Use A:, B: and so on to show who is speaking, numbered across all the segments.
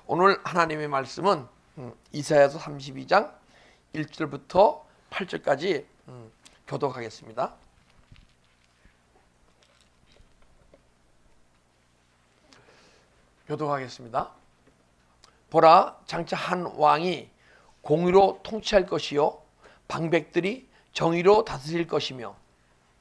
A: 오늘 하나님의 말씀은 이사야서 32장 1절부터 8절까지 교독하겠습니다. 교독하겠습니다. 보라, 장차 한 왕이 공의로 통치할 것이요 방백들이 정의로 다스릴 것이며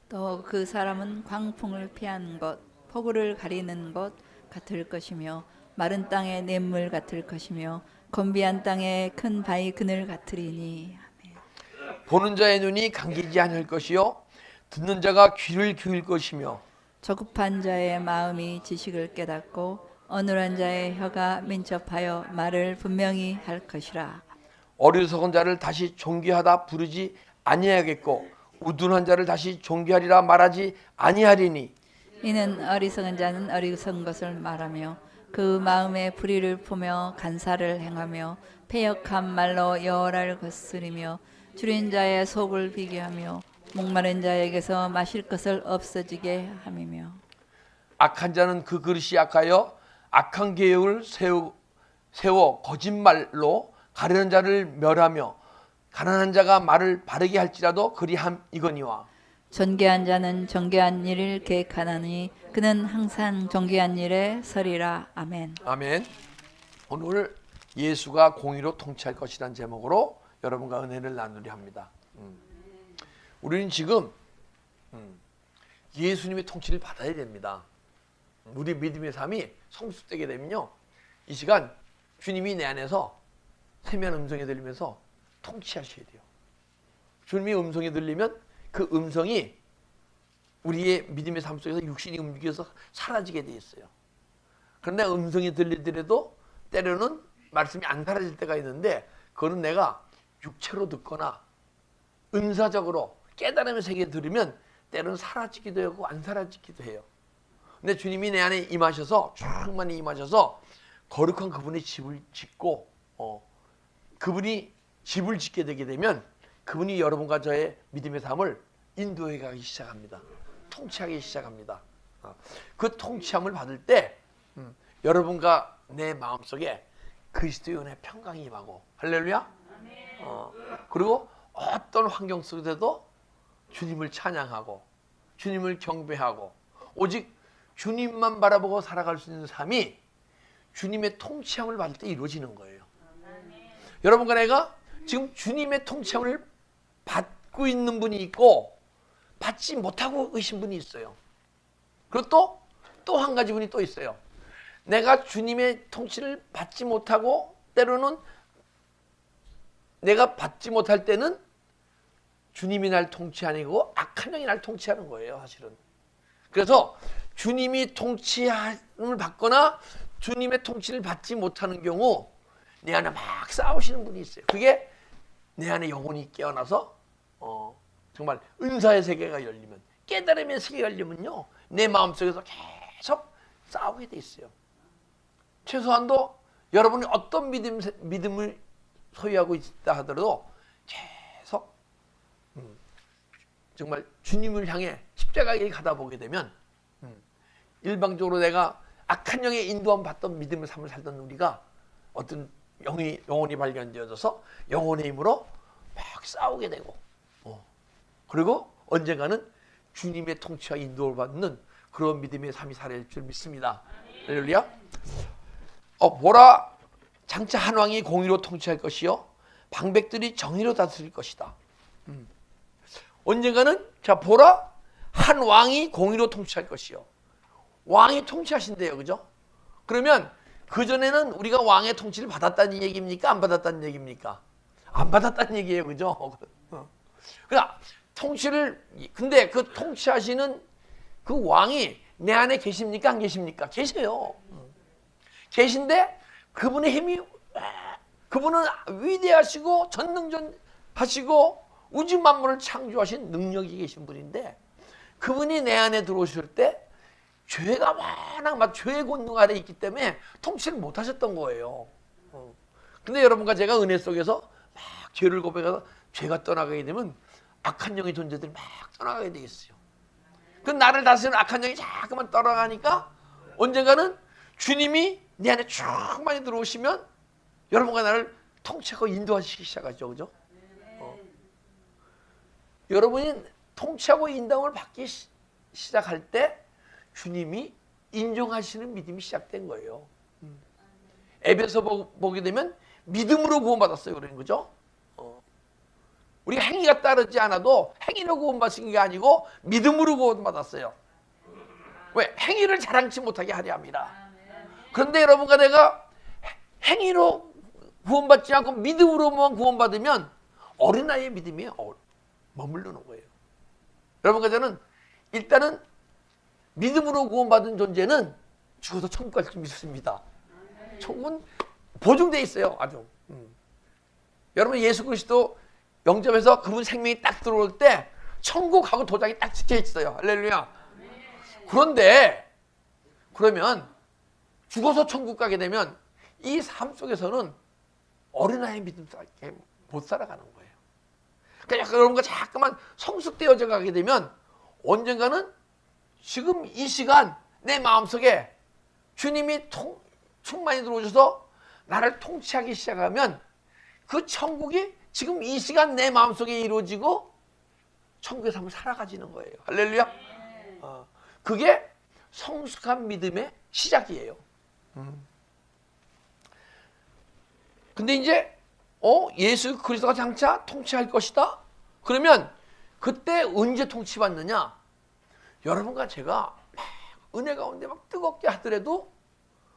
B: 또 그 사람은 광풍을 피하는 것, 폭우를 가리는 것 같을 것이며 마른 땅의 냇물 같을 것이며 건비한 땅의 큰 바위 그늘 같으리니. 아멘.
A: 보는 자의 눈이 감기지 않을 것이요 듣는 자가 귀를 기울 것이며
B: 저급한 자의 마음이 지식을 깨닫고 어눌한 자의 혀가 민첩하여 말을 분명히 할 것이라.
A: 어리석은 자를 다시 존귀하다 부르지 아니하겠고 우둔한 자를 다시 존귀하리라 말하지 아니하리니.
B: 이는 어리석은 자는 어리석은 것을 말하며 그 마음에 불의를 품며 간사를 행하며 패역한 말로 여호와를 거스리며 줄인 자의 속을 비교하며 목마른 자에게서 마실 것을 없어지게 함이며
A: 악한 자는 그 그릇이 악하여 악한 계획을 세워 거짓말로 가련한 자를 멸하며 가난한 자가 말을 바르게 할지라도 그리함이거니와.
B: 존귀한 자는 존귀한 일을 계획하나니 그는 항상 존귀한 일에 서리라. 아멘.
A: 아멘. 오늘 예수가 공의로 통치할 것이라는 제목으로 여러분과 은혜를 나누려 합니다. 우리는 지금 예수님의 통치를 받아야 됩니다. 우리 믿음의 삶이 성숙되게 되면요, 이 시간 주님이 내 안에서 세미한 음성이 들리면서 통치하셔야 돼요. 주님의 음성이 들리면 그 음성이 우리의 믿음의 삶 속에서 육신이 움직여서 사라지게 돼 있어요. 그런데 음성이 들리더라도 때로는 말씀이 안 사라질 때가 있는데, 그거는 내가 육체로 듣거나 은사적으로 깨달음의 세계에 들으면 때로는 사라지기도 하고 안 사라지기도 해요. 근데 주님이 내 안에 임하셔서 충만히 임하셔서 거룩한 그분의 집을 짓고 그분이 집을 짓게 되게 되면 그분이 여러분과 저의 믿음의 삶을 인도해 가기 시작합니다. 통치하기 시작합니다. 그 통치함을 받을 때 여러분과 내 마음속에 그리스도의 은혜 평강이 임하고, 할렐루야. 그리고 어떤 환경 속에서도 주님을 찬양하고 주님을 경배하고 오직 주님만 바라보고 살아갈 수 있는 삶이 주님의 통치함을 받을 때 이루어지는 거예요. 여러분과 내가 지금 주님의 통치함을 받고 있는 분이 있고 받지 못하고 계신 분이 있어요. 그리고 또 한 가지 분이 또 있어요. 내가 주님의 통치를 받지 못하고 때로는 내가 받지 못할 때는 주님이 날 통치 아니고 악한 영이 날 통치하는 거예요, 사실은. 그래서 주님이 통치함을 받거나 주님의 통치를 받지 못하는 경우 내 안에 막 싸우시는 분이 있어요. 그게 내 안에 영혼이 깨어나서 정말 은사의 세계가 열리면, 깨달음의 세계가 열리면요, 내 마음속에서 계속 싸우게 돼 있어요. 최소한도 여러분이 어떤 믿음을 소유하고 있다 하더라도 계속 정말 주님을 향해 십자가에 가다 보게 되면 일방적으로 내가 악한 영의 인도함 받던 믿음의 삶을 살던 우리가 어떤 영혼이 발견되어져서 영혼의 힘으로 막 싸우게 되고 그리고 언젠가는 주님의 통치와 인도를 받는 그런 믿음의 삶이 살아날 줄 믿습니다. 할렐루야. 보라, 장차 한 왕이 공의로 통치할 것이요 방백들이 정의로 다스릴 것이다. 언젠가는 자 보라, 한 왕이 공의로 통치할 것이요. 왕이 통치하신대요, 그죠? 그러면 그전에는 우리가 왕의 통치를 받았다는 얘기입니까? 안 받았다는 얘기입니까? 안 받았다는 얘기예요, 그죠? 그러니까 근데 그 통치하시는 그 왕이 내 안에 계십니까? 안 계십니까? 계세요. 계신데 그분의 힘이, 그분은 위대하시고 전능전하시고 우주 만물을 창조하신 능력이 계신 분인데, 그분이 내 안에 들어오실 때 죄가 워낙 막 죄의 권능 아래 있기 때문에 통치를 못 하셨던 거예요. 근데 여러분과 제가 은혜 속에서 막 죄를 고백해서 죄가 떠나가게 되면 악한 영의 존재들이 막 떠나가게 돼 있어요. 그 나를 다스리는 악한 영이 자꾸만 떠나가니까 언젠가는 주님이 내 안에 충만히 들어오시면 여러분과 나를 통치하고 인도하시기 시작하죠. 그죠? 여러분이 통치하고 인도함을 받기 시작할 때 주님이 인정하시는 믿음이 시작된 거예요. 에베소 보게 되면 믿음으로 구원받았어요. 그러는 거죠. 우리가 행위가 따르지 않아도 행위로 구원받은 게 아니고 믿음으로 구원받았어요. 왜? 행위를 자랑치 못하게 하려 합니다. 그런데 여러분과 내가 행위로 구원받지 않고 믿음으로만 구원받으면 어린아이의 믿음이 머무르는 거예요. 여러분과 저는 일단은 믿음으로 구원받은 존재는 죽어서 천국 갈 줄 믿습니다. 천국은 보증되어 있어요. 아주. 여러분 예수 그리스도 영접해서 그분 생명이 딱 들어올 때 천국하고 도장이 딱 찍혀 있어요. 할렐루야. 그런데 그러면 죽어서 천국 가게 되면 이 삶 속에서는 어린아이 믿음밖에 못 살아가는 거예요. 그러니까 여러분과 자꾸만 성숙되어져 가게 되면 언젠가는 지금 이 시간 내 마음속에 주님이 충만히 들어오셔서 나를 통치하기 시작하면 그 천국이 지금 이 시간 내 마음속에 이루어지고 천국에서 한번 살아가지는 거예요. 할렐루야. 그게 성숙한 믿음의 시작이에요. 근데 이제 예수 그리스도가 장차 통치할 것이다. 그러면 그때 언제 통치받느냐? 여러분과 제가 막 은혜 가운데 막 뜨겁게 하더라도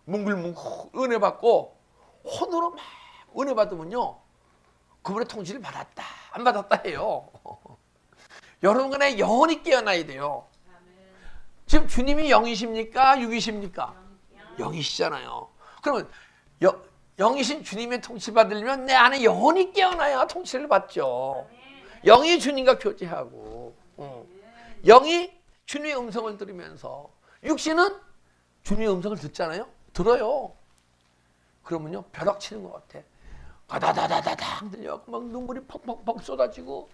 A: 뭉글뭉글 은혜 받고 혼으로 막 은혜 받으면요 그분의 통치를 받았다 안 받았다 해요. 여러분과 내 영혼이 깨어나야 돼요. 지금 주님이 영이십니까? 육이십니까? 영이시잖아요. 그러면 영이신 주님의 통치 받으려면 내 안에 영혼이 깨어나야 통치를 받죠. 영이 주님과 교제하고 영이 주님의 음성을 들으면서 육신은 주님의 음성을 듣잖아요. 들어요. 그러면요 벼락 치는 것 같아. 가다다다다당 들려갖고 막 눈물이 펑펑펑 쏟아지고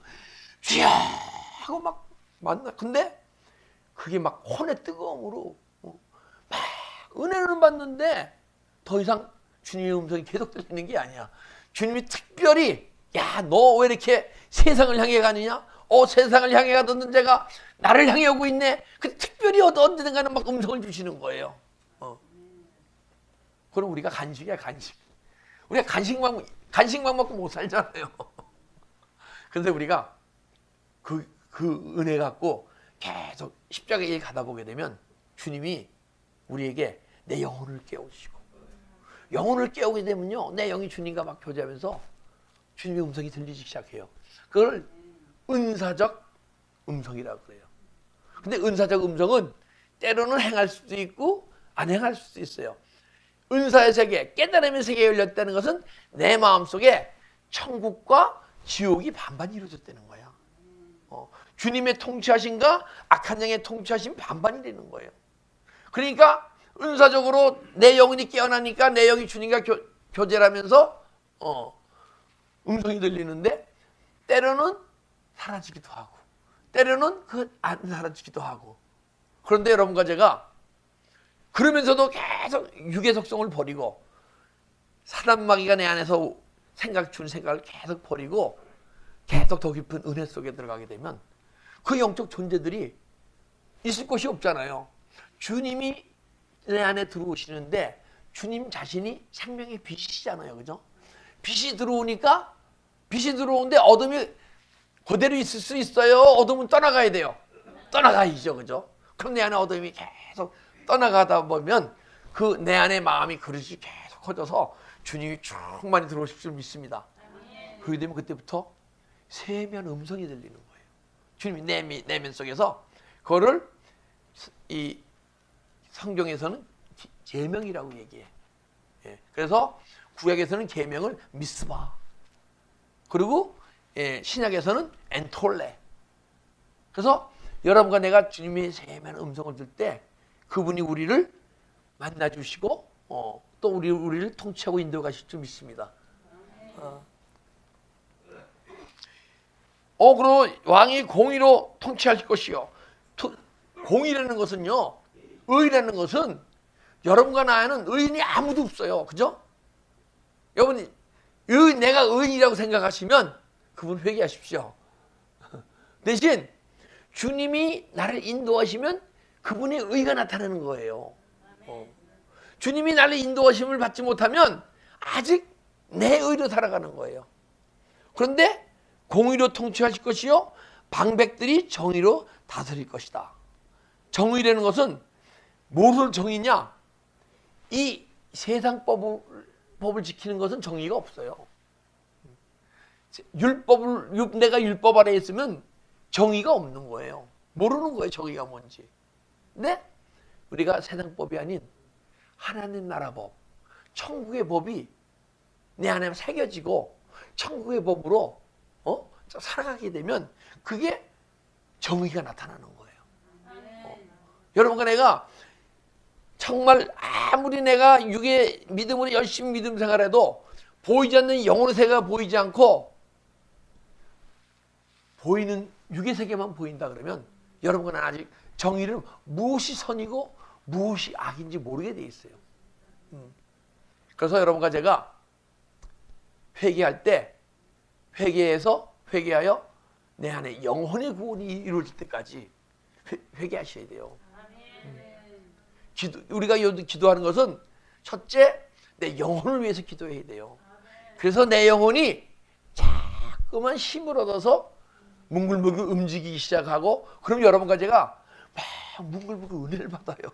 A: 쥐야 하고 막 만나. 근데 그게 막 혼의 뜨거움으로 막 은혜는 받는데 더 이상 주님의 음성이 계속 들리는 게 아니야. 주님이 특별히 야 너 왜 이렇게 세상을 향해 가느냐? 세상을 향해 가던 자가 나를 향해 오고 있네. 그 특별히 언젠가는 막 음성을 주시는 거예요. 그럼 우리가 간식이야 간식. 우리가 간식만 먹고 못 살잖아요. 그런데 우리가 그 은혜 갖고 계속 십자가의 길 가다 보게 되면 주님이 우리에게 내 영혼을 깨우시고 영혼을 깨우게 되면요 내 영이 주님과 막 교제하면서 주님의 음성이 들리기 시작해요. 그걸 은사적 음성이라고 그래요. 근데 은사적 음성은 때로는 행할 수도 있고 안 행할 수도 있어요. 은사의 세계, 깨달음의 세계에 열렸다는 것은 내 마음속에 천국과 지옥이 반반 이루어졌다는 거야. 주님의 통치하심과 악한 영의 통치하심이 반반이 되는 거예요. 그러니까 은사적으로 내 영혼이 깨어나니까 내 영이 주님과 교제를 하면서 음성이 들리는데 때로는 사라지기도 하고 때로는 안 사라지기도 하고. 그런데 여러분과 제가 그러면서도 계속 육의 속성을 버리고 사단마귀가 내 안에서 준 생각을 계속 버리고 계속 더 깊은 은혜 속에 들어가게 되면 그 영적 존재들이 있을 곳이 없잖아요. 주님이 내 안에 들어오시는데 주님 자신이 생명의 빛이시잖아요. 그죠? 빛이 들어오는데 어둠이 그대로 있을 수 있어요? 어둠은 떠나가야 돼요. 떠나가야죠. 그죠? 그럼 내 안에 어둠이 계속 떠나가다 보면 그 내 안에 마음이 그릇이 계속 커져서 주님이 충만히 들어오실 줄 믿습니다. 그렇게 되면 그때부터 세면 음성이 들리는 거예요. 주님이 내면 속에서 그거를 이 성경에서는 계명이라고 얘기해. 그래서 구약에서는 계명을 미스바, 그리고 신약에서는 엔톨레. 그래서 여러분과 내가 주님의 세면 음성을 들 때 그분이 우리를 만나주시고 또 우리를 통치하고 인도해 가실 줄 믿습니다. 그리고 왕이 공의로 통치하실 것이요. 공의라는 것은요, 의라는 것은 여러분과 나에는 의인이 아무도 없어요. 그죠? 여러분이 내가 의인이라고 생각하시면 그분 회개하십시오. 대신 주님이 나를 인도하시면 그분의 의가 나타나는 거예요. 주님이 나를 인도하심을 받지 못하면 아직 내 의로 살아가는 거예요. 그런데 공의로 통치하실 것이요 방백들이 정의로 다스릴 것이다. 정의라는 것은 뭐를 정의냐? 이 세상 법을 지키는 것은 정의가 없어요. 내가 율법 아래에 있으면 정의가 없는 거예요. 모르는 거예요, 정의가 뭔지. 근데 우리가 세상법이 아닌 하나님 나라 법, 천국의 법이 내 안에 새겨지고 천국의 법으로 살아가게 되면 그게 정의가 나타나는 거예요. 여러분과 내가 정말 아무리 내가 육의 믿음으로 열심히 믿음 생활해도 보이지 않는 영혼의 세계가 보이지 않고 보이는 육의 세계만 보인다 그러면 여러분과 나는 아직 정의를 무엇이 선이고 무엇이 악인지 모르게 돼 있어요. 그래서 여러분과 제가 회개할 때 회개하여 내 안에 영혼의 구원이 이루어질 때까지 회개하셔야 돼요. 우리가 기도하는 것은 첫째 내 영혼을 위해서 기도해야 돼요. 그래서 내 영혼이 자꾸만 힘을 얻어서 뭉글뭉글 움직이기 시작하고 그럼 여러분과 제가 막 뭉글뭉글 은혜를 받아요.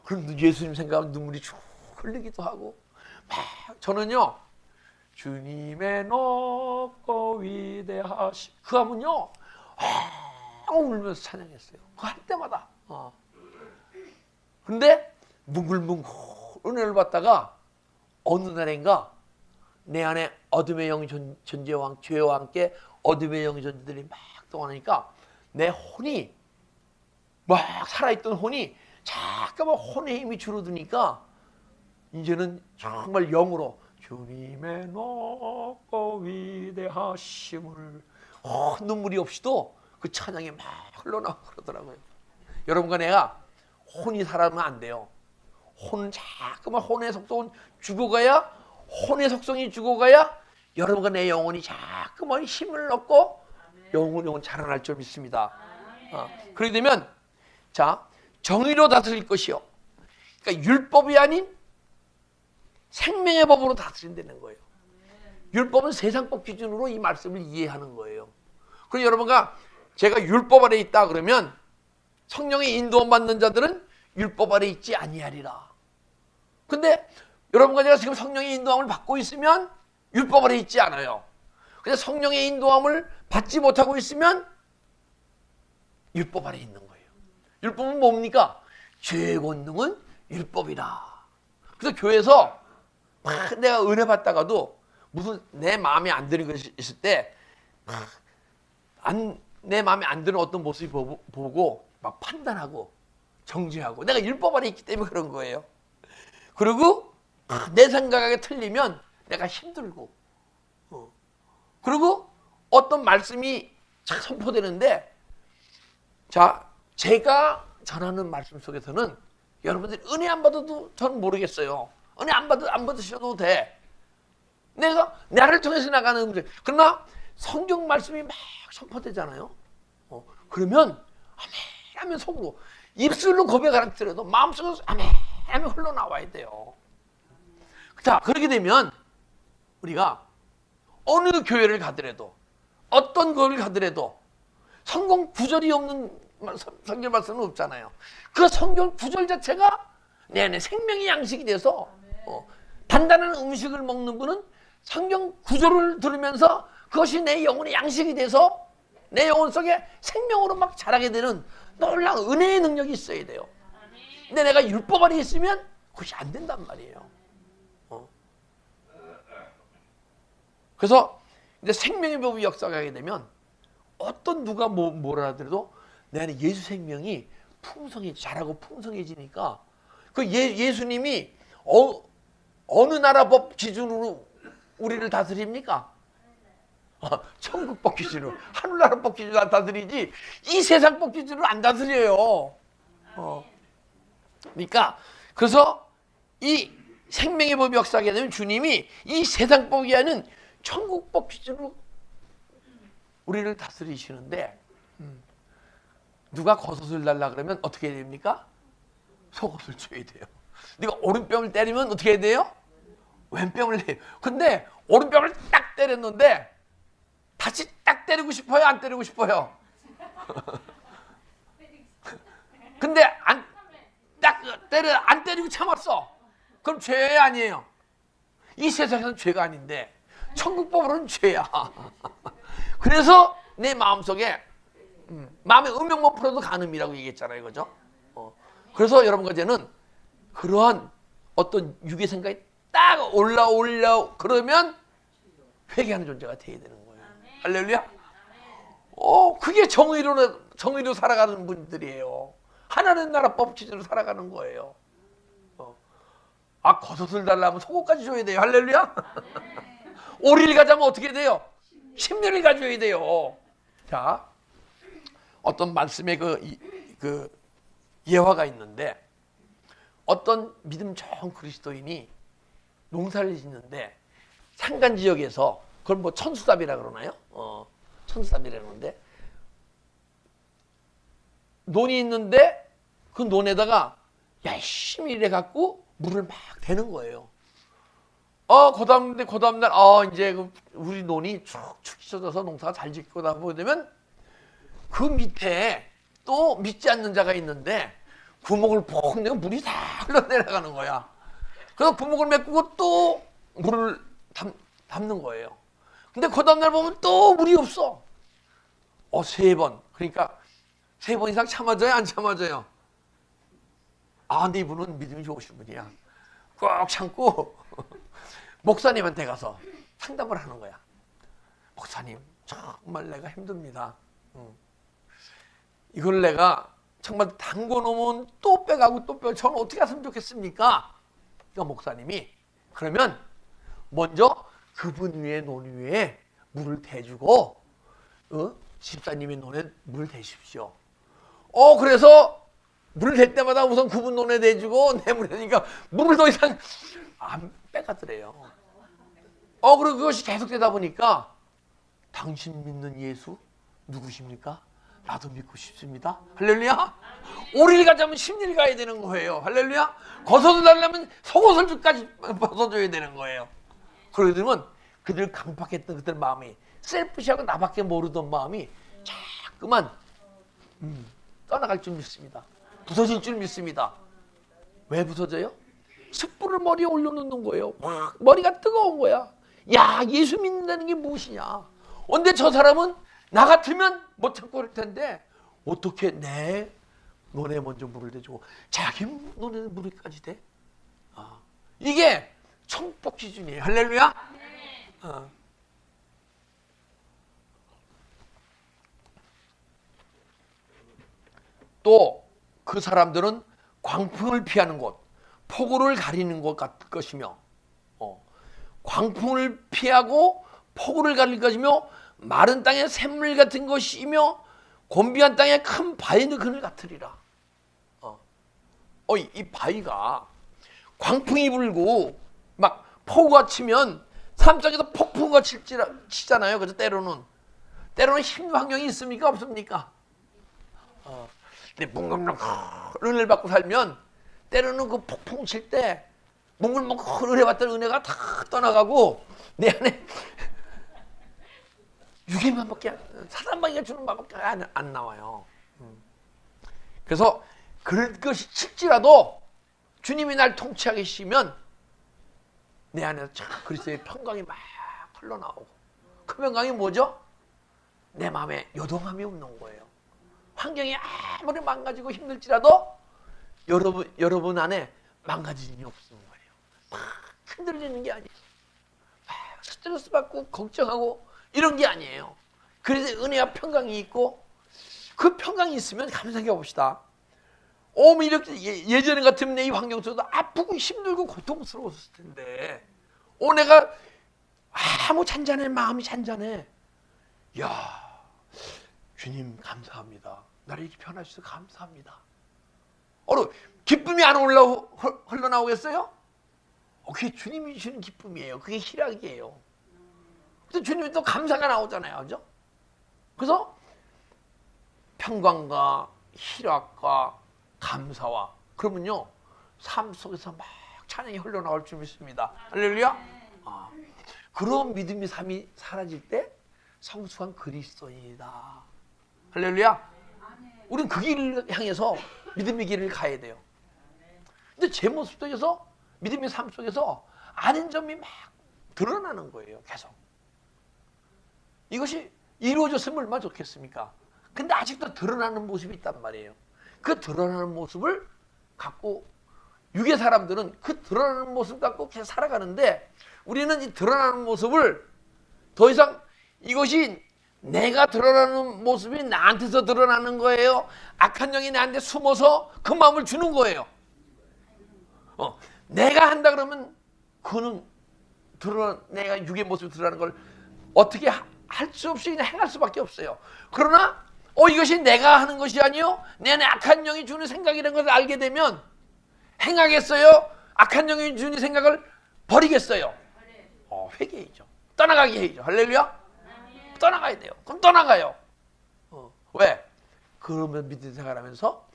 A: 그럼 예수님 생각하면 눈물이 쭉 흘리기도 하고 막 저는요 주님의 높고 위대하심 그 하면요 울면서 찬양했어요. 그거 할 때마다 근데 뭉글뭉글 은혜를 받다가 어느 날인가 내 안에 어둠의 영이 존재와 죄와 함께 어둠의 영이 존재들이 막 동원하니까 내 혼이 막 살아있던 혼이 잠깐만 혼의 힘이 줄어드니까 이제는 정말 영으로 주님의 높고 위대하심을 눈물이 없이도 그 찬양이 막 흘러나오고 그러더라고요. 여러분과 내가 혼이 살아면 안 돼요. 혼은 자꾸만 혼의 속성은 죽어가야 혼의 속성이 죽어가야 여러분과 내 영혼이 자꾸만 힘을 얻고 영혼 자라날 줄 믿습니다. 그렇게 되면 자 정의로 다스릴 것이요. 그러니까 율법이 아닌 생명의 법으로 다스린다는 거예요. 율법은 세상법 기준으로 이 말씀을 이해하는 거예요. 그럼 여러분과 제가 율법 아래 있다 그러면 성령의 인도함 받는 자들은 율법 아래 있지 아니하리라. 근데 여러분과 제가 지금 성령의 인도함을 받고 있으면 율법 아래 있지 않아요. 근데 성령의 인도함을 받지 못하고 있으면 율법 아래 있는 거예요. 율법은 뭡니까? 죄의 권능은 율법이라. 그래서 교회에서 막 내가 은혜 받다가도 무슨 내 마음에 안 드는 것이 있을 때 내 마음에 안 드는 어떤 모습이 보고 막 판단하고 정죄하고 내가 율법 아래 있기 때문에 그런 거예요. 그리고 내 생각에 틀리면 내가 힘들고 그리고 어떤 말씀이 선포되는데 자 제가 전하는 말씀 속에서는 여러분들이 은혜 안 받아도 저는 모르겠어요. 은혜 안 받으셔도 돼. 내가 나를 통해서 나가는 문제. 그러나 성경 말씀이 막 선포되잖아요. 그러면 아멘 하면 속으로 입술로 고백하라 하더라도 마음속으로 아멘 하면 흘러나와야 돼요. 자 그렇게 되면 우리가 어느 교회를 가더라도 어떤 거를 가더라도 성경 구절이 없는 성경 말씀은 없잖아요. 그 성경 구절 자체가 내 안에 생명의 양식이 돼서 단단한 음식을 먹는 분은 성경 구절을 들으면서 그것이 내 영혼의 양식이 돼서 내 영혼 속에 생명으로 막 자라게 되는 놀라운 은혜의 능력이 있어야 돼요. 근데 내가 율법 아래 있으면 그것이 안 된단 말이에요. 그래서 이제 생명의 법이 역사하게 되면 어떤 누가 뭐라 하더라도 내 안에 예수 생명이 자라고 풍성해지니까 그 예수님이 어느 나라 법 기준으로 우리를 다스립니까? 천국 법 기준으로 하늘나라 법 기준으로 다스리지 이 세상 법 기준으로 안 다스려요. 그러니까 그래서 이 생명의 법이 역사하게 되면 주님이 이 세상법이 아닌 천국법 기준으로 우리를 다스리시는데, 누가 겉옷을 달라 그러면 어떻게 해야 됩니까? 속옷을 줘야 돼요. 네가 오른뺨을 때리면 어떻게 해야 돼요? 왼뺨을 내요. 근데 오른뺨을 딱 때렸는데 다시 딱 때리고 싶어요? 안 때리고 싶어요? 근데 안 때리고 참았어. 그럼 죄 아니에요. 이 세상에서는 죄가 아닌데 천국법으로는 죄야. 그래서 내 마음속에 마음의 음욕만 풀어도 간음이라고 얘기했잖아요. 그죠? 그래서 여러분 과제는 그러한 어떤 육의 생각이 딱 올라 그러면 회개하는 존재가 되어야 되는 거예요. 할렐루야. 그게 정의로 살아가는 분들이에요. 하나님 나라 법 기준으로 살아가는 거예요. 겉옷을 달라면 속옷까지 줘야 돼요. 할렐루야. 오리를 가자면 어떻게 돼요? 10년을 가져야 돼요. 자, 어떤 말씀에 그 예화가 있는데, 어떤 믿음 좋은 그리스도인이 농사를 짓는데 산간 지역에서, 그걸 뭐 천수답이라 그러나요? 천수답이라 그러는데, 논이 있는데 그 논에다가 열심히 일해갖고 물을 막 대는 거예요. 그 다음날, 이제 우리 논이 축축 찢어져서 농사가 잘 짓고 나 보게 되면 그 밑에 또 믿지 않는 자가 있는데 구멍을 푹 내고 물이 다 흘러내려가는 거야. 그래서 구멍을 메꾸고 또 물을 담는 거예요. 근데 그 다음날 보면 또 물이 없어. 3번. 그러니까 3번 이상 참아줘요? 안 참아줘요? 근데 이분은 믿음이 좋으신 분이야. 꼭 참고 목사님한테 가서 상담을 하는 거야. 목사님, 정말 내가 힘듭니다. 이걸 내가 정말 담궈 놓으면 또 빼가고 또 빼고 저는 어떻게 했으면 좋겠습니까? 그러니까 목사님이, 그러면 먼저 그분 위에 논 위에 물을 대주고 집사님의 논에 물 대십시오. 그래서 물을 댈 때마다 우선 그분 논에 대주고 내 물에 대니까 물을 더 이상 안 빼가더래요. 그리고 그것이 계속되다 보니까, 당신 믿는 예수 누구십니까? 나도 믿고 싶습니다. 할렐루야. 오리를 가자면 10일 가야 되는 거예요. 할렐루야. 겉옷을 달라면 속옷을까지 벗어줘야 되는 거예요. 그러면 그들 강팍했던 그들 마음이, 셀프시하고 나밖에 모르던 마음이 자꾸만 떠나갈 줄 믿습니다. 부서질 줄 믿습니다. 왜 부서져요? 숯불을 머리에 올려놓는 거예요. 막 머리가 뜨거운 거야. 야, 예수 믿는다는 게 무엇이냐. 근데 저 사람은 나 같으면 못 참고 그럴 텐데 어떻게 내 논에 먼저 물을 대주고 자기 논에 물을까지 대? 이게 천법 기준이에요. 할렐루야. 또 그 사람들은 광풍을 피하는 곳, 폭우를 가리는 것 같을 것이며, 광풍을 피하고 폭우를 가릴 것이며, 마른 땅에 샘물 같은 것이며, 곤비한 땅에 큰 바위는 그늘 같으리라. 이 바위가 광풍이 불고 막 폭우가 치면 삶속에서 폭풍우가 치잖아요. 그래서 때로는 힘든 환경이 있습니까? 없습니까? 근데 뭉글뭉글 은혜를 받고 살면 때로는 그 폭풍 칠 때 뭉글뭉글 은혜 받던 은혜가 다 떠나가고 내 안에 유괴만밖에, 사단방이가 주는 말밖에 안 나와요. 그래서 그럴 것이 칠지라도 주님이 날 통치하게 시면 내 안에서 참 그리스도의 평강이 막 흘러나오고, 그 평강이 뭐죠? 내 마음에 요동함이 없는 거예요. 환경이 아무리 망가지고 힘들지라도 여러분 안에 망가진 일이 없는 거예요. 막 흔들리는 게 아니에요. 스트레스 받고 걱정하고 이런 게 아니에요. 그래서 은혜와 평강이 있고, 그 평강이 있으면 가만 생각해 봅시다. 이렇게 예전에 같으면 내 이 환경 속에서 아프고 힘들고 고통스러웠을 텐데, 내가 아무 잔잔해, 마음이 잔잔해. 주님 감사합니다. 나를 이렇게 변화주셔서 감사합니다. 기쁨이 안 흘러나오겠어요? 그게 주님이 주시는 기쁨이에요. 그게 희락이에요. 그래서 주님이 또 감사가 나오잖아요. 그죠? 그래서 평강과 희락과 감사와 그러면요 삶 속에서 막 찬양이 흘러나올 줄 믿습니다. 할렐루야. 그런 믿음의 삶이 사라질 때 성숙한 그리스도인이다. 할렐루야. 우리는 그 길을 향해서 믿음의 길을 가야 돼요. 근데 제 모습 속에서 믿음의 삶 속에서 아닌 점이 막 드러나는 거예요. 계속. 이것이 이루어졌으면 얼마나 좋겠습니까? 근데 아직도 드러나는 모습이 있단 말이에요. 그 드러나는 모습을 갖고 육의 사람들은 그 드러나는 모습 갖고 계속 살아가는데 우리는 이 드러나는 모습을 더 이상 이것이 내가 드러나는 모습이 나한테서 드러나는 거예요. 악한 영이 나한테 숨어서 그 마음을 주는 거예요. 내가 한다 그러면 그는 내가 육의 모습이 드러나는 걸 어떻게 할 수 없이 그냥 행할 수밖에 없어요. 그러나 이것이 내가 하는 것이 아니요 내 안에 악한 영이 주는 생각이라는 것을 알게 되면 행하겠어요? 악한 영이 주는 생각을 버리겠어요? 회개해야죠. 떠나가게 해야죠. 할렐루야. 떠나가야 돼요. 그럼 떠나가요. 왜? 그러면 믿음 생활하면서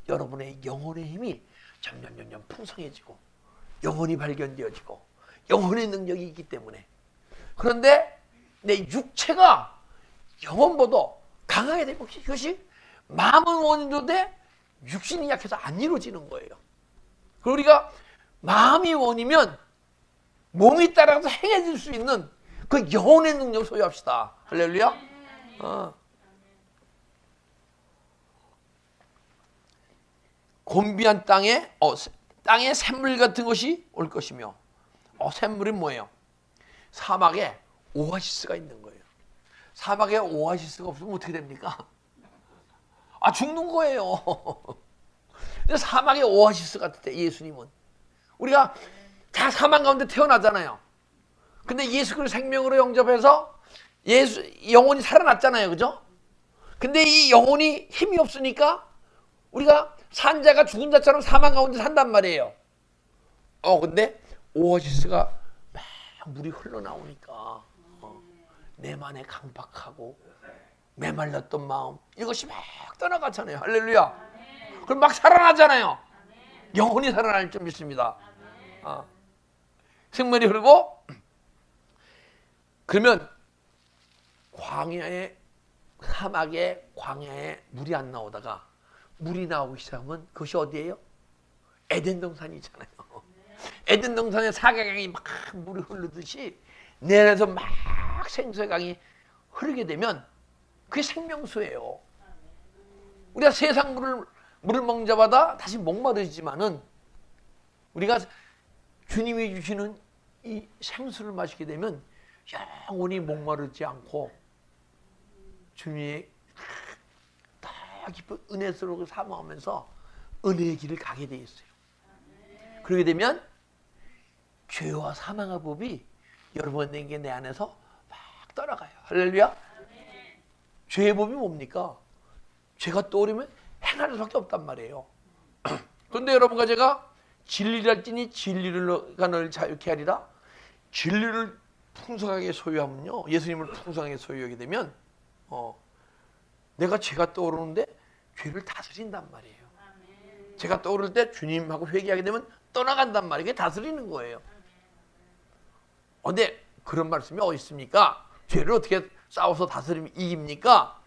A: 여러분의 영혼의 힘이 점점 풍성해지고 영혼이 발견되어지고 영혼의 능력이 있기 때문에. 그런데 내 육체가 영혼보다 강하게 되면 그것이 마음은 원인인데 육신이 약해서 안 이루어지는 거예요. 그리고 우리가 마음이 원이면 몸이 따라서 행해질 수 있는 그 영혼의 능력을 소유합시다. 할렐루야. 곤비한 땅에 샘물 같은 것이 올 것이며 샘물이 뭐예요? 사막에 오아시스가 있는 거예요. 사막에 오아시스가 없으면 어떻게 됩니까? 죽는 거예요. 근데 사막에 오아시스 같을 때 예수님은 우리가 다 사막 가운데 태어나잖아요. 근데 예수 그리스도 생명으로 영접해서 영혼이 살아났잖아요. 그죠? 근데 이 영혼이 힘이 없으니까 우리가 산자가 죽은 자처럼 사막 가운데 산단 말이에요. 근데 오아시스가 막 물이 흘러나오니까 내만의 강박하고 메말랐던 마음 이것이 막 떠나가잖아요. 할렐루야. 그럼 막 살아나잖아요. 영혼이 살아날 줄 믿습니다. 생명이 흐르고 그러면 사막에 광야에 물이 안 나오다가 물이 나오기 시작하면 그것이 어디예요? 에덴 동산이잖아요. 에덴 동산에 사계강이 막 물이 흐르듯이 내 안에서 막 생수의 강이 흐르게 되면 그게 생명수예요. 우리가 세상 물을 먹는 자마다 다시 목마르지만은 우리가 주님이 주시는 이 생수를 마시게 되면 영원히 목마르지 않고 주님의 더 깊은 은혜스러운 사모하면서 은혜의 길을 가게 돼 있어요. 그러게 되면 죄와 사망의 법이 여러분에게 내 안에서 막 떠나가요. 할렐루야. 죄의 법이 뭡니까? 죄가 떠오르면 행할 수밖에 없단 말이에요. 그런데 여러분과 제가 진리랄지니 진리가 너를 자유케 하리라. 진리를 풍성하게 소유하면요, 예수님을 풍성하게 소유하게 되면 내가 죄가 떠오르는데 죄를 다스린단 말이에요. 죄가 떠오를 때 주님하고 회개하게 되면 떠나간단 말이에요. 그게 다스리는 거예요. 근데 그런 말씀이 어디 있습니까? 죄를 어떻게 싸워서 다스리면 이깁니까?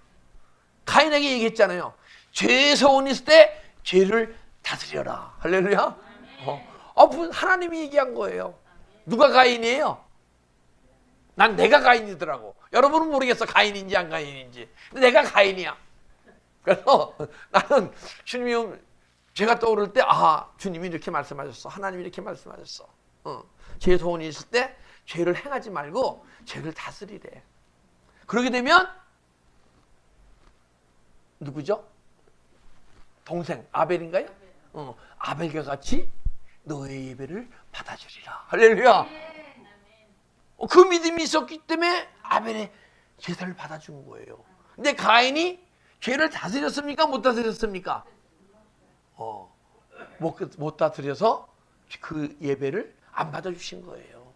A: 가인에게 얘기했잖아요. 죄의 소원이 있을 때 죄를 다스려라. 할렐루야. 하나님이 얘기한 거예요. 누가 가인이에요? 난 내가 가인이더라고. 여러분은 모르겠어. 가인인지 안 가인인지. 근데 내가 가인이야. 그래서 나는 주님이 죄가 떠오를 때 주님이 이렇게 말씀하셨어. 하나님이 이렇게 말씀하셨어. 죄의 소원이 있을 때 죄를 행하지 말고 죄를 다스리래. 그러게 되면 누구죠? 동생 아벨인가요? 아벨과 같이 너의 예배를 받아주리라. 할렐루야. 그 믿음이 있었기 때문에 아벨의 제사를 받아준 거예요. 근데 가인이 죄를 다스렸습니까? 못 다스렸습니까? 못다 드려서 그 예배를 안 받아주신 거예요.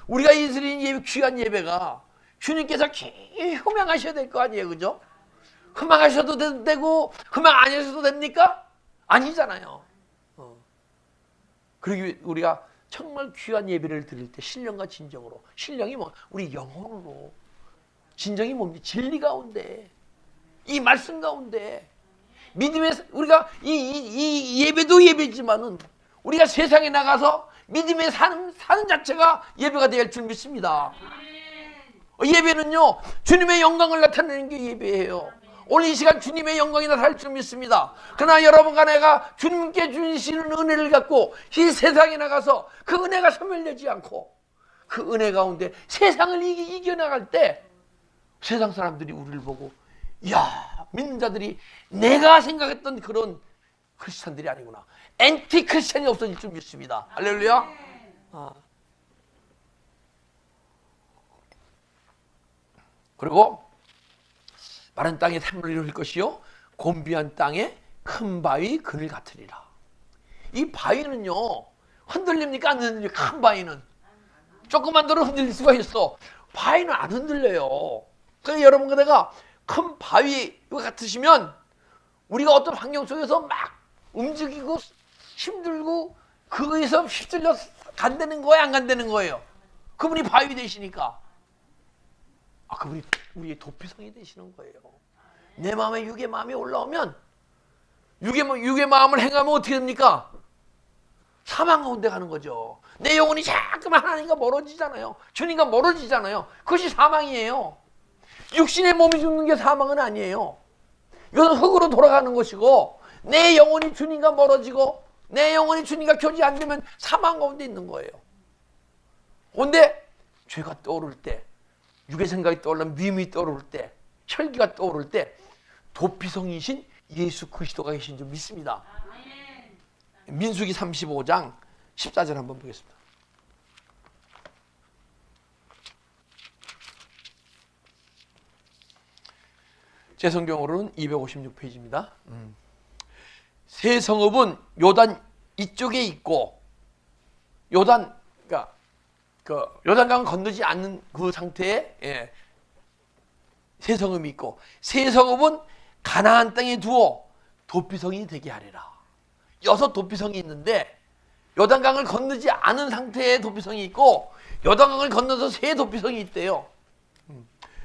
A: 우리가 이 드린 예배, 귀한 예배가 주님께서 흠양하셔야 될 거 아니에요, 그죠? 흠양하셔도 되고 흠양 안 하셔도 됩니까? 아니잖아요. 그리고 우리가 정말 귀한 예배를 드릴 때 신령과 진정으로, 신령이 뭐 우리 영혼으로, 진정이 뭡니까? 진리 가운데, 이 말씀 가운데, 믿음의, 우리가 이 예배도 예배지만은 우리가 세상에 나가서 믿음의 사는 자체가 예배가 될 줄 믿습니다. 예배는요, 주님의 영광을 나타내는 게 예배예요. 오늘 이 시간 주님의 영광이 나타날 줄 믿습니다. 그러나 여러분과 내가 주님께 주시는 은혜를 갖고 이 세상에 나가서 그 은혜가 소멸되지 않고 그 은혜 가운데 세상을 이겨나갈 때 세상 사람들이 우리를 보고, 이야, 믿는 자들이 내가 생각했던 그런 크리스찬들이 아니구나, 앤티 크리스찬이 없어질 줄 믿습니다. 할렐루야. 그리고 마른 땅에 샘물을 이룰 것이요 곤비한 땅에 큰 바위 그늘 같으리라. 이 바위는요, 흔들립니까? 안 흔들립니까? 큰 바위는 조금만 더 흔들릴 수가 있어. 바위는 안 흔들려요. 그러니까 여러분과 내가 큰 바위와 같으시면 우리가 어떤 환경 속에서 막 움직이고 힘들고 그거에서 휩쓸려 간다는 거예요, 안 간다는 거예요? 그분이 바위 되시니까. 그분이 우리의 도피성이 되시는 거예요. 내 마음에 육의 마음이 올라오면 육의 마음을 행하면 어떻게 됩니까? 사망 가운데 가는 거죠. 내 영혼이 자꾸만 하나님과 멀어지잖아요. 주님과 멀어지잖아요. 그것이 사망이에요. 육신의 몸이 죽는 게 사망은 아니에요. 이것은 흙으로 돌아가는 것이고, 내 영혼이 주님과 멀어지고 내 영혼이 주님과 교제 안 되면 사망 가운데 있는 거예요. 그런데 죄가 떠오를 때, 육의 생각이 떠오르면 미움이 떠오를 때, 혈기가 떠오를 때 도피성이신 예수 그리스도가 계신 줄 믿습니다. 민수기 35장 14절 한번 보겠습니다. 제 성경으로는 256페이지입니다. 새 성읍은 요단 이쪽에 있고, 요단, 그러니까 그 요단강 건너지 않는 그 상태에 새 성읍이 있고, 새 성읍은 가나안 땅에 두어 도피성이 되게 하리라. 6 도피성이 있는데 요단강을 건너지 않은 상태의 도피성이 있고, 요단강을 건너서 새 도피성이 있대요.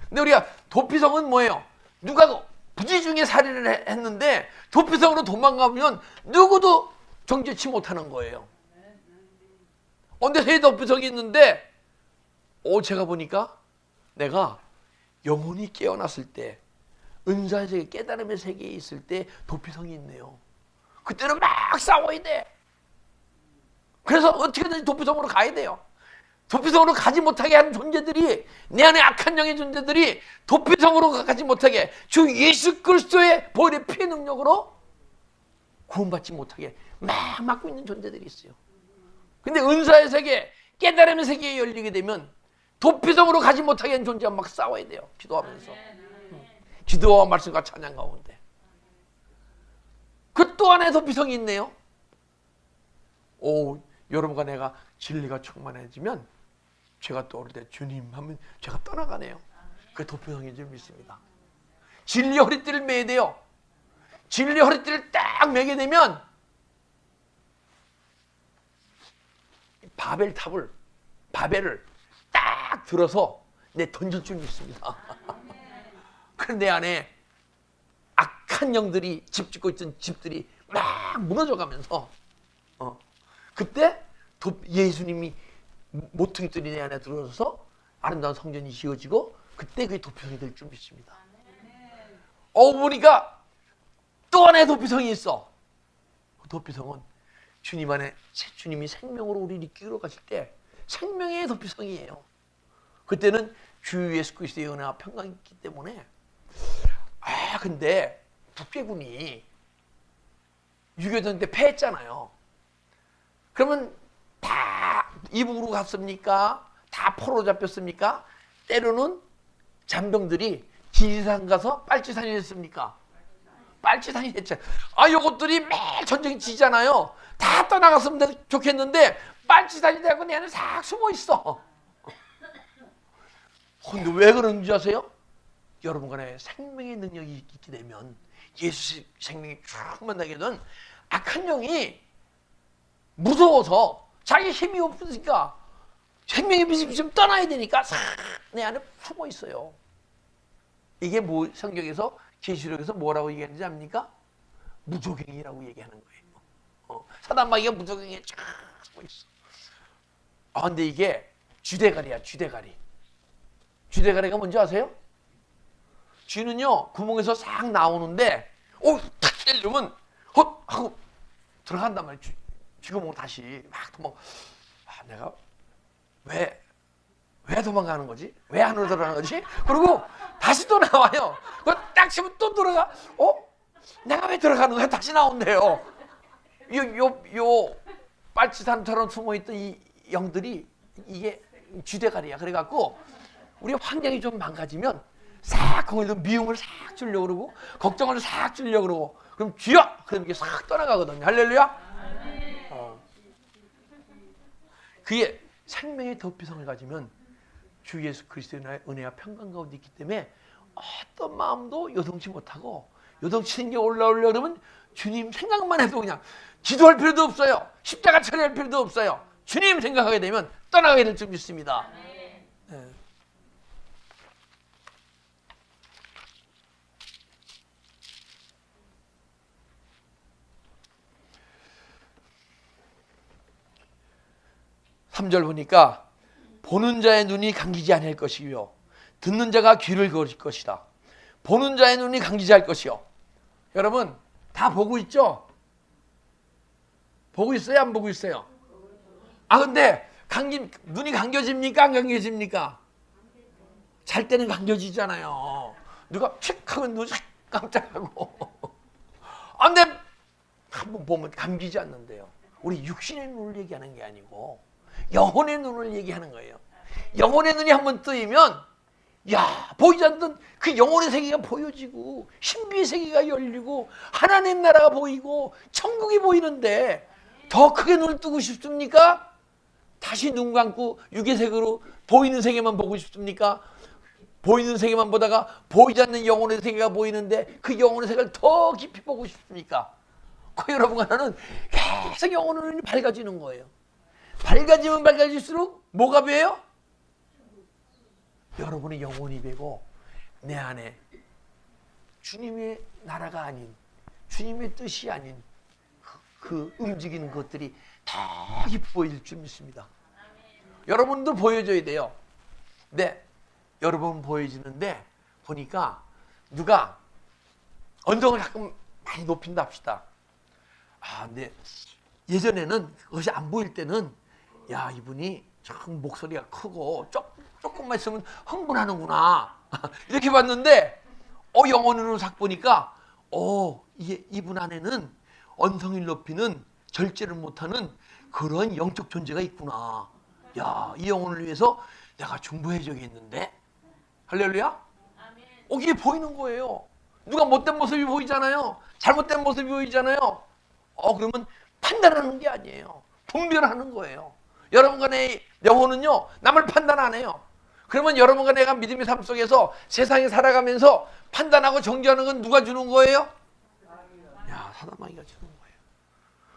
A: 근데 우리가 도피성은 뭐예요? 누가 부지 중에 살인을 했는데 도피성으로 도망가면 누구도 정죄치 못하는 거예요. 근데 새 도피성이 있는데, 제가 보니까 내가 영혼이 깨어났을 때, 은사의 세계, 깨달음의 세계에 있을 때 도피성이 있네요. 그때는 막 싸워야 돼. 그래서 어떻게든지 도피성으로 가야 돼요. 도피성으로 가지 못하게 하는 존재들이, 내 안에 악한 영의 존재들이 도피성으로 가지 못하게 주 예수 그리스도의 보혈의 피의 능력으로 구원받지 못하게 막 막고 있는 존재들이 있어요. 근데 은사의 세계, 깨달음의 세계에 열리게 되면 도피성으로 가지 못하게 하는 존재와 막 싸워야 돼요. 기도하면서. 기도와 말씀과 찬양 가운데. 그 또 하나의 도피성이 있네요. 여러분과 내가 진리가 충만해지면 죄가 떠오를 때 주님 하면 죄가 떠나가네요. 그게 도피성인 줄 믿습니다. 진리 허리띠를 매야 돼요. 진리 허리띠를 딱 매게 되면 바벨을 딱 들어서 내 던질 줄 믿습니다. 그런데 내 안에 악한 영들이 집 짓고 있던 집들이 막 무너져가면서 그때 예수님이 모퉁이들이 내 안에 들어서서 아름다운 성전이 지어지고, 그때 그게 도피성이 될 줄 믿습니다. 보니까 또 하나의 도피성이 있어. 그 도피성은 주님 안에, 주님이 생명으로 우리를 이끌어 가실 때 생명의 도피성이에요. 그때는 주 예수 그리스도의 은혜와 평강이 있기 때문에. 근데 북괴군이 6.25 때 패했잖아요. 그러면 다 이북으로 갔습니까? 다 포로로 잡혔습니까? 때로는 잔병들이 지리산 가서 빨치산이 됐습니까? 빨치산이 됐죠. 요것들이 매일 전쟁이 지잖아요. 다 떠나갔으면 좋겠는데 빨치산이 되고 내 안에 싹 숨어 있어. 근데 왜 그런지 아세요? 여러분 간에 생명의 능력이 있게 되면, 예수 생명이 쭉 만나게 되면 악한 영이 무서워서 자기 힘이 없으니까 생명의 빛이 좀 떠나야 되니까 싹 내 안에 숨어 있어요. 이게 뭐 성경에서, 계시록에서 뭐라고 얘기하는지 압니까? 무조갱이라고 얘기하는 거예요. 사단마귀가 무조갱이에 쫙 숨어 있어. 근데 이게 쥐대가리야, 쥐대가리. 쥐대가리가 뭔지 아세요? 쥐는요, 구멍에서 싹 나오는데, 탁 때리면, 헛! 하고 들어간단 말이에요. 쥐구멍 다시 막 도망. 내가 왜 도망가는 거지? 왜 안으로 들어가는 거지? 그리고 다시 또 나와요. 그거 딱 치면 또 들어가. 내가 왜 들어가는 거야? 다시 나온대요. 요 빨치산처럼 숨어있던 이 영들이, 이게 쥐대가리야. 그래갖고 우리 환경이 좀 망가지면 싹 거기서 미움을 싹 주려고 그러고 걱정을 싹 주려고 그러고, 그럼 쥐야! 그럼 이게 싹 떠나가거든요. 할렐루야. 그게 생명의 덕비성을 가지면 주 예수 그리스도의 은혜와 평강 가운데 있기 때문에 어떤 마음도 요동치 못하고, 요동치는 게 올라오려고 그러면 주님 생각만 해도 그냥 기도할 필요도 없어요. 십자가 처리할 필요도 없어요. 주님 생각하게 되면 떠나가게 될 줄 믿습니다. 네. 삼 절 보니까 보는 자의 눈이 감기지 않을 것이요 듣는 자가 귀를 거릴 것이다. 보는 자의 눈이 감기지 않을 것이요. 여러분 다 보고 있죠? 보고 있어요? 안 보고 있어요? 근데 눈이 감겨집니까? 안 감겨집니까? 잘 때는 감겨지잖아요. 누가 칙 하면 눈이 깜짝하고. 근데 한번 보면 감기지 않는데요. 우리 육신의 눈을 얘기하는 게 아니고 영혼의 눈을 얘기하는 거예요. 영혼의 눈이 한번 뜨이면 보이지 않던 그 영혼의 세계가 보여지고 신비의 세계가 열리고 하나님 나라가 보이고 천국이 보이는데 더 크게 눈을 뜨고 싶습니까? 다시 눈 감고 육의 세계로 보이는 세계만 보고 싶습니까? 보이는 세계만 보다가 보이지 않는 영혼의 세계가 보이는데 그 영혼의 세계를 더 깊이 보고 싶습니까? 여러분 하나는 계속 영혼의 눈이 밝아지는 거예요. 밝아지면 밝아질수록 뭐가 배요? 여러분의 영혼이 배고 내 안에 주님의 나라가 아닌, 주님의 뜻이 아닌 그 움직이는 것들이 더 깊이 보일 줄 믿습니다. 여러분도 보여줘야 돼요. 네, 여러분 보여지는데 보니까 누가 언덕을 가끔 많이 높인다 합시다. 근데 예전에는 그것이 안 보일 때는 이분이 참 목소리가 크고 조금만 있으면 흥분하는구나 이렇게 봤는데 영혼으로 싹 보니까 이분 안에는 언성을 높이는, 절제를 못하는 그런 영적 존재가 있구나. 이 영혼을 위해서 내가 중보해줘야겠는데. 할렐루야. 이게 보이는 거예요. 누가 못된 모습이 보이잖아요. 잘못된 모습이 보이잖아요. 그러면 판단하는 게 아니에요. 분별하는 거예요. 여러분 간의 영혼은요, 남을 판단 안 해요. 그러면 여러분과 내가 믿음의 삶 속에서 세상에 살아가면서 판단하고 정죄하는 건 누가 주는 거예요? 사단마귀가 주는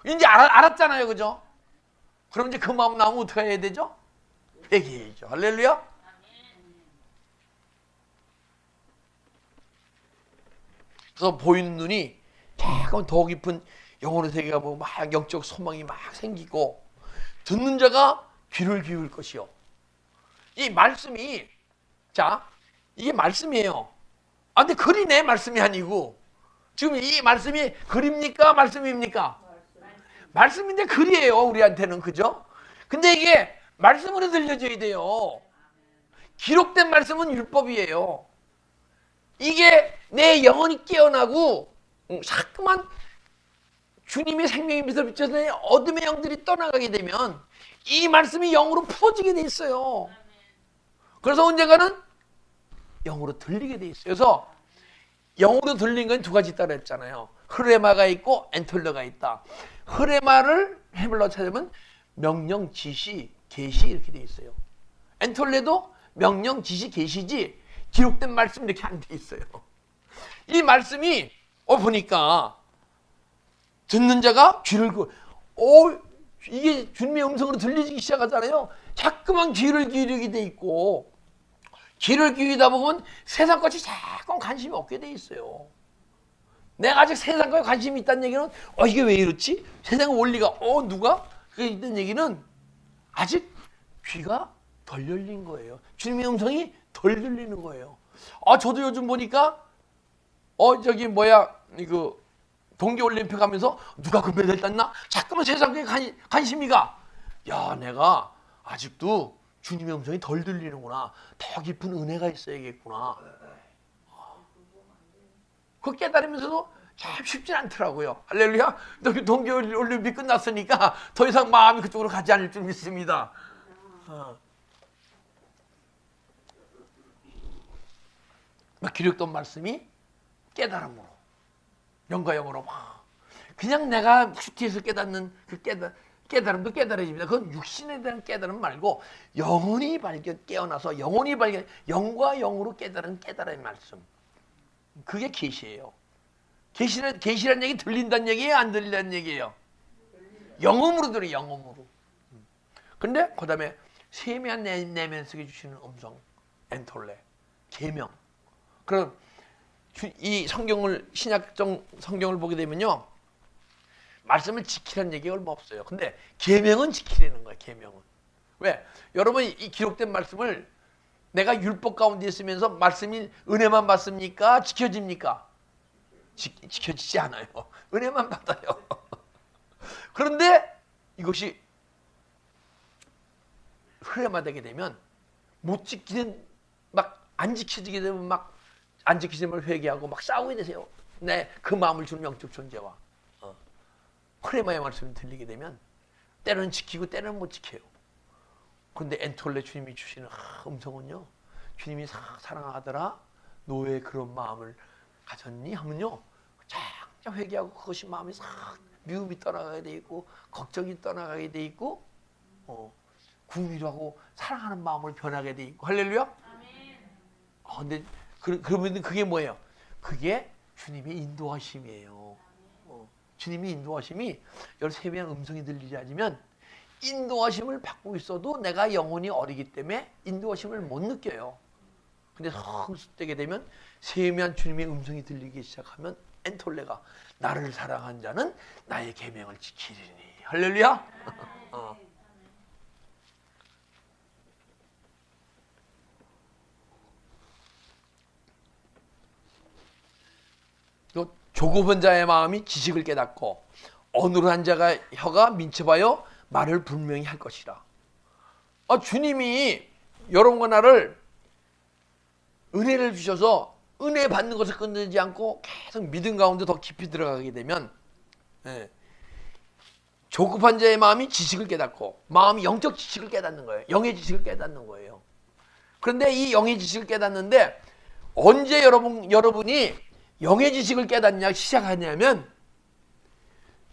A: 거예요. 이제 알았잖아요, 그죠? 그럼 이제 그 마음 나오면 어떻게 해야 되죠? 회개해야죠. 할렐루야. 그래서 보이는 눈이 조금 더 깊은 영혼의 세계가 보고 막 영적 소망이 막 생기고, 듣는 자가 귀를 기울 것이요. 이 말씀이, 이게 말씀이에요. 근데 글이네, 말씀이 아니고. 지금 이 말씀이 글입니까? 말씀입니까? 말씀인데 글이에요, 우리한테는. 그죠? 근데 이게 말씀으로 들려줘야 돼요. 기록된 말씀은 율법이에요. 이게 내 영혼이 깨어나고 자꾸만 주님의 생명의 빛을 비춰서 어둠의 영들이 떠나가게 되면 이 말씀이 영으로 풀어지게 돼 있어요. 그래서 언젠가는 영으로 들리게 돼 있어요. 그래서 영어로 들린 건 두 가지 있다고 했잖아요. 흐레마가 있고 엔톨레가 있다. 흐레마를 해물로 찾으면 명령, 지시, 계시 이렇게 돼 있어요. 엔톨레도 명령, 지시, 계시지 기록된 말씀 이렇게 안 돼 있어요. 이 말씀이 보니까 듣는 자가 귀를 이게 주님의 음성으로 들리기 시작하잖아요. 자꾸만 귀를 기울이게 돼 있고, 귀를 기울이다 보면 세상 것이 자꾸 관심이 없게 돼 있어요. 내가 아직 세상 것에 관심이 있다는 얘기는 이게 왜 이렇지? 세상 원리가 누가? 그게 있다는 얘기는 아직 귀가 덜 열린 거예요. 주님의 음성이 덜 들리는 거예요. 저도 요즘 보니까 이거 동계올림픽 하면서 누가 금메달 땄나? 자꾸만 세상에 관심이 가. 야, 내가 아직도 주님의 음성이 덜 들리는구나. 더 깊은 은혜가 있어야겠구나. 그거 깨달으면서도 참 쉽진 않더라고요. 할렐루야. 동계올림픽 끝났으니까 더 이상 마음이 그쪽으로 가지 않을 줄 믿습니다. 기록된 말씀이 깨달음으로, 영과 영으로 그냥 내가 큐티에서 깨닫는 그 깨달음도 깨달아집니다. 그건 육신에 대한 깨달음 말고 영혼이 깨어나서 영과 영으로 깨달은 깨달음의 말씀. 그게 계시예요. 계시란 얘기 들린다는 얘기예요? 안 들린다는 얘기예요? 영음으로 들어요. 영음으로. 근데 그 다음에 세미한 내면 속에 주시는 음성, 엔톨레, 계명. 그럼 이 신약적 성경을 보게 되면요, 말씀을 지키라는 얘기가 얼마 없어요. 근데 계명은 지키라는 거예요. 계명은. 왜? 여러분, 이 기록된 말씀을 내가 율법 가운데 있으면서 말씀이 은혜만 받습니까? 지켜집니까? 지켜지지 않아요. 은혜만 받아요. 그런데 이것이 흐레마 되게 되면 못 지키는, 안 지켜지게 되면 안 지키심을 회개하고 싸우게 되세요. 그 마음을 주는 영적 존재와 흐레마의 말씀이 들리게 되면 때로는 지키고 때로는 못 지켜요. 그런데 엔톨레 주님이 주시는 음성은요, 주님이 사랑하더라, 너의 그런 마음을 가졌니? 하면요, 쫙쫙 회개하고 그것이 마음이 미움이 떠나가게 돼 있고, 걱정이 떠나가게 돼 있고, 궁밀하고 사랑하는 마음을 변하게 돼 있고. 할렐루야. 근데 그러면 그게 뭐예요? 그게 주님의 인도하심이에요. 주님의 인도하심이 세미한 음성이 들리지 않으면 인도하심을 받고 있어도 내가 영혼이 어리기 때문에 인도하심을 못 느껴요. 근데 성숙되게 되면 세미한 주님의 음성이 들리기 시작하면 엔톨레가 나를 사랑한 자는 나의 계명을 지키리니. 할렐루야. 조급한 자의 마음이 지식을 깨닫고 어눌한 자가 혀가 민첩하여 말을 분명히 할 것이라. 주님이 여러분과 나를 은혜를 주셔서 은혜 받는 것을 끊지 않고 계속 믿음 가운데 더 깊이 들어가게 되면, 조급한 자의 마음이 지식을 깨닫고, 마음이 영적 지식을 깨닫는 거예요. 영의 지식을 깨닫는 거예요. 그런데 이 영의 지식을 깨닫는데 언제 여러분이 영의 지식을 깨닫냐 시작하냐면,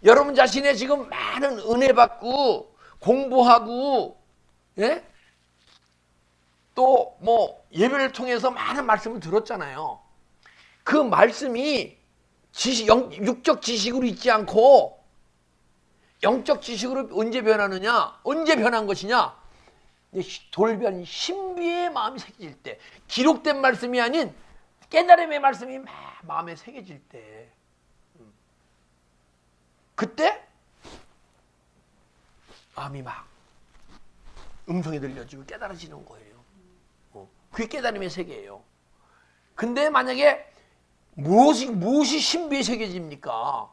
A: 여러분 자신의 지금 많은 은혜 받고 공부하고, 또 예배를 통해서 많은 말씀을 들었잖아요. 그 말씀이 육적 지식으로 있지 않고 영적 지식으로 언제 변하느냐? 언제 변한 것이냐? 돌변 신비의 마음이 새겨질 때, 기록된 말씀이 아닌 깨달음의 말씀이 마음에 새겨질 때, 그때 마음이 음성이 들려지고 깨달아지는 거예요. 그게 깨달음의 세계예요. 근데 만약에 무엇이 신비에 새겨집니까?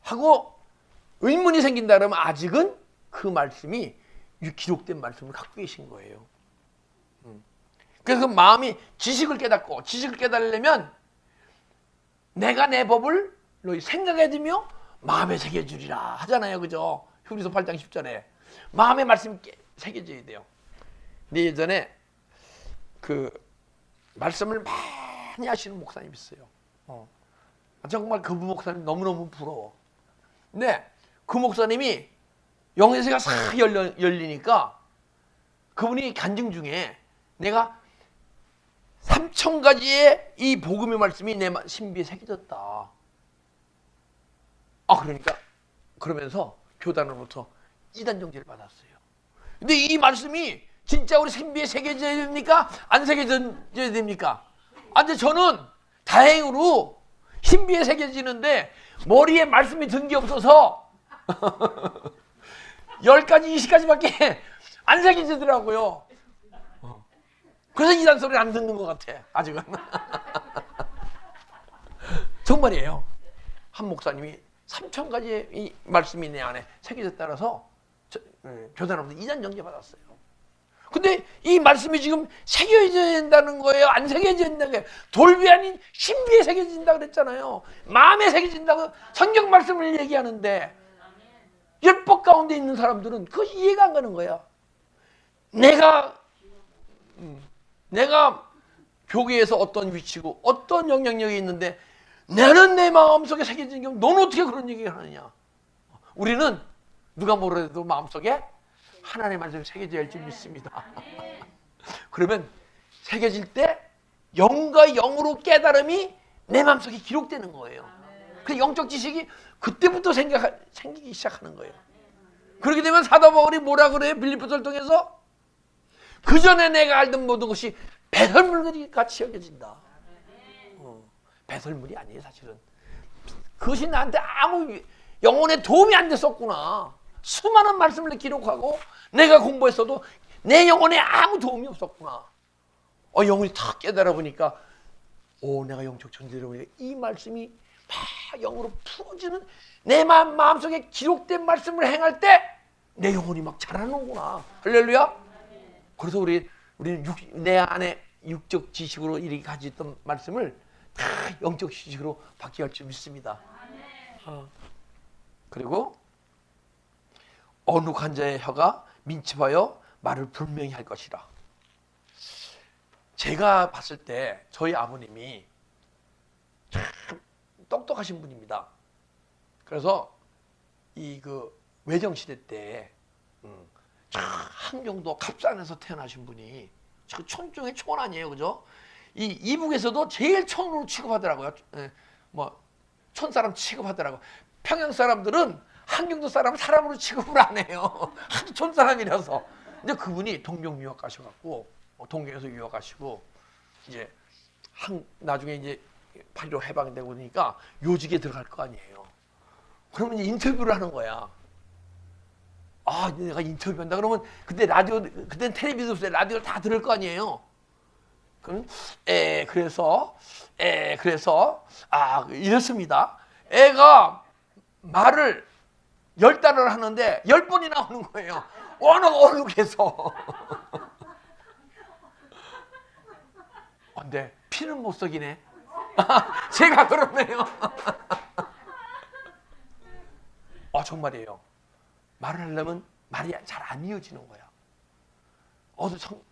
A: 하고 의문이 생긴다 그러면 아직은 그 말씀이 기록된 말씀을 갖고 계신 거예요. 그래서 마음이 지식을 깨달으려면 내가 내 법을 너희 생각에 들며 마음에 새겨주리라 하잖아요. 그죠? 히브리서 8장 10절에 마음의 말씀이 새겨져야 돼요. 근데 예전에 그 말씀을 많이 하시는 목사님 있어요. 정말 그 목사님 너무너무 부러워. 근데 그 목사님이 영세가 싹 열리니까 그분이 간증 중에 내가 3,000가지의 이 복음의 말씀이 내 신비에 새겨졌다. 그러니까 그러면서 교단으로부터 이단 정지를 받았어요. 근데 이 말씀이 진짜 우리 신비에 새겨져야 됩니까? 안 새겨져야 됩니까? 근데 저는 다행으로 신비에 새겨지는데 머리에 말씀이 든 게 없어서 10가지, 20가지밖에 안 새겨지더라고요. 그래서 이단 소리를 안 듣는 것 같아, 아직은. 정말이에요. 한 목사님이 3,000가지의 이 말씀이 내 안에 새겨졌다라서 교단으로부터 이단 정지 받았어요. 근데 이 말씀이 지금 새겨져야 된다는 거예요? 안 새겨져야 된다는 거예요? 돌비 아닌 신비에 새겨진다고 그랬잖아요. 마음에 새겨진다고 성경 말씀을 얘기하는데 율법 가운데 있는 사람들은 그것이 이해가 안 가는 거야. 내가 교계에서 어떤 위치고 어떤 영향력이 있는데 나는 내 마음속에 새겨진 게 너는 어떻게 그런 얘기를 하느냐. 우리는 누가 뭐래도 마음속에 하나님의 말씀이 새겨져야 할 줄 믿습니다. 그러면 새겨질 때 영과 영으로 깨달음이 내 마음속에 기록되는 거예요. 그 영적 지식이 그때부터 생기기 시작하는 거예요. 그렇게 되면 사도 바울이 뭐라 그래요? 빌립보서를 통해서 그 전에 내가 알던 모든 것이 배설물 같이 여겨진다. 배설물이 아니에요, 사실은. 그것이 나한테 아무 영혼에 도움이 안 됐었구나. 수많은 말씀을 기록하고 내가 공부했어도 내 영혼에 아무 도움이 없었구나. 영혼이 탁 깨달아 보니까 내가 영적 존재로 보니까 이 말씀이 막 영으로 풀어지는 내 마음속에 기록된 말씀을 행할 때 내 영혼이 막 자라는구나. 할렐루야. 그래서 우리는 내 안에 육적 지식으로 이렇게 가지고 있던 말씀을 다 영적 지식으로 바뀌게 할 줄 믿습니다. 그리고 언룩한 자의 혀가 민첩하여 말을 분명히 할 것이라. 제가 봤을 때 저희 아버님이 참 똑똑하신 분입니다. 그래서 외정시대 때 한경도 갑산에서 태어나신 분이 촌 중에 촌 아니에요, 그죠? 이 이북에서도 제일 촌으로 취급하더라고요. 촌 사람 취급하더라고. 평양 사람들은 한경도 사람으로 취급을 안 해요. 하도 촌 사람이라서. 근데 그분이 동경 유학 가셔갖고 동경에서 유학하시고 이제 나중에 이제 8.15 해방되고 그러니까 요직에 들어갈 거 아니에요. 그러면 이제 인터뷰를 하는 거야. 내가 인터뷰한다 그러면 그때는 텔레비전 없어요. 라디오를 다 들을 거 아니에요. 그럼 그래서 이렇습니다. 애가 말을 10단어를 하는데 10번이 나오는 거예요. 어눌해서. 근데 피는 못 썩이네. 제가 그러네요. 정말이에요. 말을 하려면 말이 잘 안 이어지는 거야.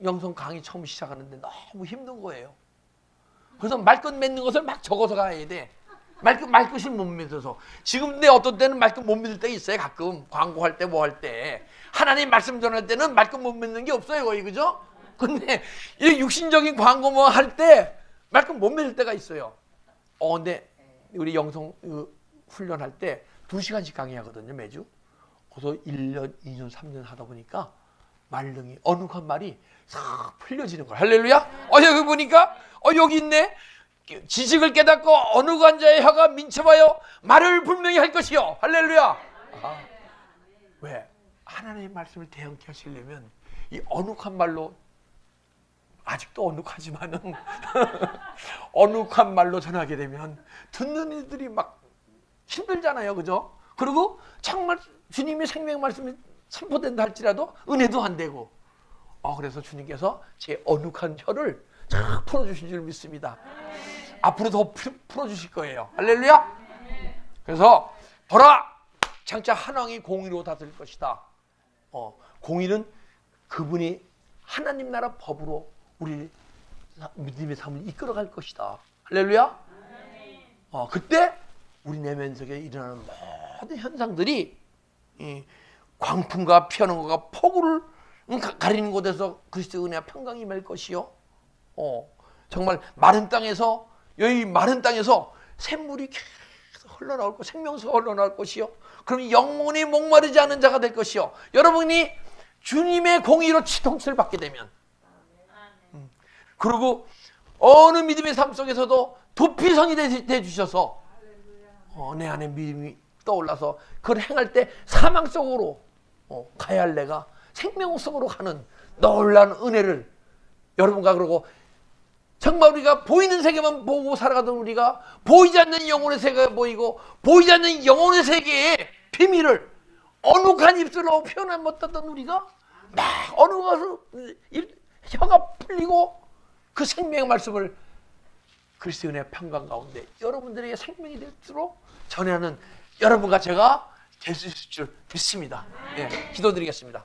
A: 영성 강의 처음 시작하는데 너무 힘든 거예요. 그래서 말끝 맺는 것을 막 적어서 가야 돼. 말끝이 못 맺어서. 지금 근데 어떤 때는 말끝 못 맺을 때가 있어요. 가끔 광고할 때 뭐 할 때. 하나님 말씀 전할 때는 말끝 못 맺는 게 없어요, 거의. 그죠? 근데 이 육신적인 광고 뭐 할 때 말끝 못 맺을 때가 있어요. 근데 우리 영성 훈련할 때 2시간씩 강의하거든요, 매주. 그래서 1년, 2년, 3년 하다 보니까 말능이 언룩한 말이 싹 풀려지는 거야. 할렐루야. 여기 보니까 여기 있네. 지식을 깨닫고 언룩한 자의 혀가 민첩하여 말을 분명히 할 것이요. 할렐루야. 왜? 하나님의 말씀을 대형케 하시려면 이 언룩한 말로, 아직도 언룩하지만은 언룩한 말로 전하게 되면 듣는 이들이 막 힘들잖아요, 그죠? 그리고 정말 주님의 생명 말씀이 선포된다 할지라도 은혜도 안 되고. 그래서 주님께서 제 언룩한 혀를 쫙 풀어주신 줄 믿습니다. 앞으로 더 풀어주실 거예요. 할렐루야. 그래서 보라, 장차 한 왕이 공의로 다스릴 것이다. 공의는 그분이 하나님 나라 법으로 우리 믿음의 삶을 이끌어갈 것이다. 할렐루야. 그때 우리 내면 속에 일어나는 모든 현상들이 광풍과 피하는 것과 폭우를 가리는 곳에서 그리스도의 은혜와 평강이 임할 것이요. 정말 마른 땅에서, 여기 마른 땅에서 샘물이 계속 흘러나올 것, 생명수가 흘러나올 것이요. 그럼 영원히 목마르지 않은 자가 될 것이요. 여러분이 주님의 공의로 치통치를 받게 되면, 그리고 어느 믿음의 삶 속에서도 도피성이 돼 주셔서 내 안에 믿음이 떠올라서 그걸 행할 때 사망 속으로 가야 할 내가 생명 속으로 가는 놀라운 은혜를 여러분과, 그러고 정말 우리가 보이는 세계만 보고 살아가던 우리가 보이지 않는 영혼의 세계가 보이고 보이지 않는 영혼의 세계의 비밀을 어눌한 입술로 표현 못하던 우리가 막 어느 것을 혀가 풀리고 그 생명의 말씀을 그리스도의 은혜의 평강 가운데 여러분들에게 생명이 될수록 전하는 여러분과 제가 될 수 있을 줄 믿습니다. 기도드리겠습니다.